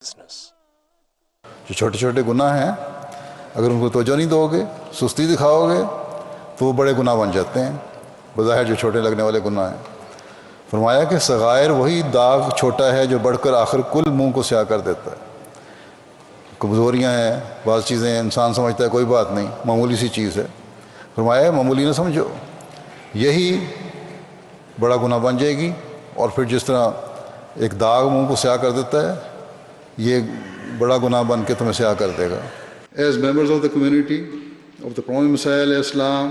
जो छोटे छोटे गुनाह हैं, अगर उनको तवज्जो नहीं दोगे, सुस्ती दिखाओगे, तो वो बड़े गुनाह बन जाते हैं, बज़ाहिर जो छोटे लगने वाले गुनाह हैं। फरमाया कि सगायर वही दाग छोटा है जो बढ़कर आखिर कुल मुंह को स्याह कर देता है। कमज़ोरियाँ हैं, बाज़ चीज़ें इंसान समझता है कोई बात नहीं, मामूली सी चीज़ है। फरमाया मामूली ना समझो, यही बड़ा गुनाह बन जाएगी। और फिर जिस तरह एक दाग मुंह को स्याह कर देता है, ये बड़ा गुनाह बन के तुम्हें स्याह कर देगा। As members of the community of the Prophet Messiah alayhi salam,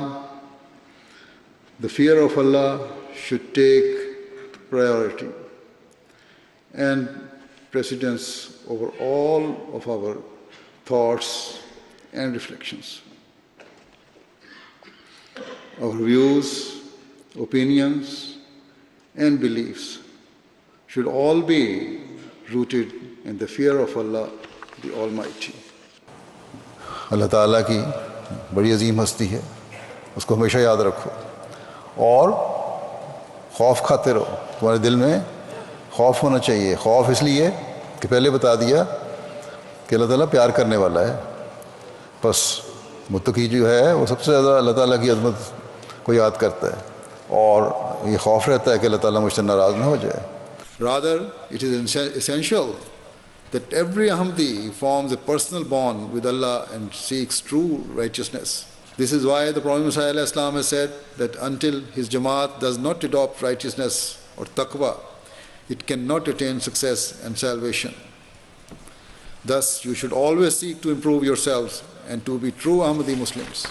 the fear of Allah should take priority and precedence over all of our thoughts and reflections. Our views, opinions, and beliefs should all be rooted in the fear of Allah, the Almighty. अल्लाह ताला की बड़ी अजीम हस्ती है, उसको हमेशा याद रखो और खौफ खाते रहो। तुम्हारे दिल में खौफ होना चाहिए। खौफ इसलिए कि पहले बता दिया कि अल्लाह ताला प्यार करने वाला है। बस मुत्तकी जो है वो सबसे ज़्यादा अल्लाह ताला की अज़मत को याद करता है और ये खौफ रहता है कि अल्लाह ताला मुझसे नाराज़ ना हो जाए। Rather, it is essential that every Ahmadi forms a personal bond with Allah and seeks true righteousness. This is why the Prophet Messiah has said that until his Jamaat does not adopt righteousness or taqwa, it cannot attain success and salvation. Thus, you should always seek to improve yourselves and to be true Ahmadi Muslims.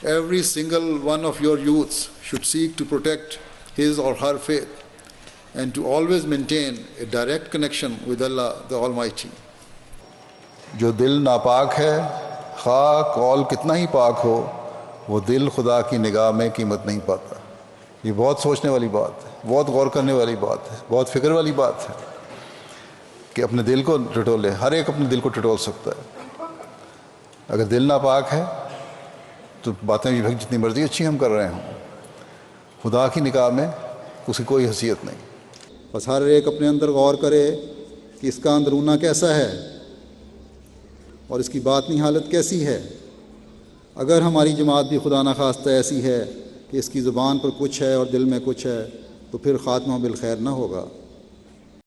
Every single one of your youths should seek to protect his or her faith and to always maintain a direct connection with Allah the Almighty. जो दिल नापाक है, खा कौल कितना ही पाक हो, वो दिल खुदा की निगाह में कीमत नहीं पाता। ये बहुत सोचने वाली बात है, बहुत गौर करने वाली बात है, बहुत फिक्र वाली बात है कि अपने दिल को टटोले। हर एक अपने दिल को टटोल सकता है। अगर दिल नापाक है तो बातें जितनी मर्जी अच्छी हम कर रहे हों, खुदा की निगाह में उसकी कोई हैसियत नहीं। बस हर एक अपने अंदर गौर करे कि इसका अंदरूना कैसा है और इसकी बातनी हालत कैसी है। अगर हमारी जमात भी खुदा न खास्ता ऐसी है कि इसकी ज़ुबान पर कुछ है और दिल में कुछ है, तो फिर ख़ात्मा बिल खैर ना होगा।